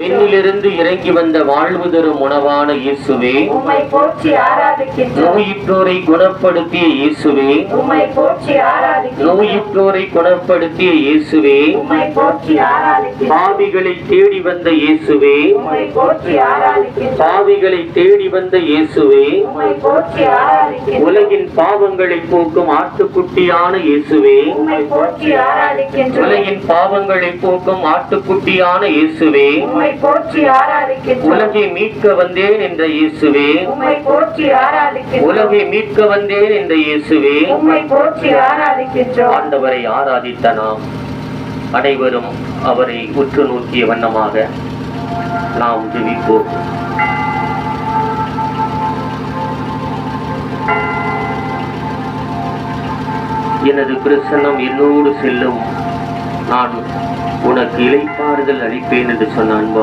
விண்ணிலிருந்து இறங்கி வந்த வாழ்வு தரும் உணவான இயேசுவே, உம்மை போற்றி ஆராதிக்கின்றோம். நோயுற்றோரை குணப்படுத்திய இயேசுவே, உம்மை போற்றி ஆராதிக்கின்றோம். நோயுற்றோரை குணப்படுத்திய இயேசுவே, உம்மை போற்றி ஆராதிக்கின்றோம். பாவிகளை தேடி வந்த இயேசுவே, உம்மை போற்றி ஆராதிக்கின்றோம். பாவிகளை தேடி வந்த இயேசுவே, உம்மை போற்றி ஆராதிக்கின்றோம். உலகின் பாவங்களை போக்கும் ஆட்டுக்குட்டியான இயேசுவே, உம்மை போற்றி ஆராதிக்கின்றோம். உலகின் பாவங்களை போக்கும் ஆட்டுக்குட்டியான இயேசுவே, உம்மை போற்றி ஆராதிக்கின்றோம். உலகை மீட்க வந்தேன் என்ற இயேசுவே, உம்மை போற்றி ஆராதிக்கின்றோம். உலகை மீட்க வந்தேன் என்ற இயேசுவே. உம்மை போற்றி ஆராதிக்கின்றோம். ஆண்டவரை ஆராதித்த நாம் அனைவரும் அவரை உற்று நோக்கிய வண்ணமாக நாம் ஜெபிப்போம். எனது பிரசன்னம் என்னோடு செல்லும், நான் உனக்கு இளைப்பாறுதல் அளிப்பேன் என்று சொன்ன அன்பு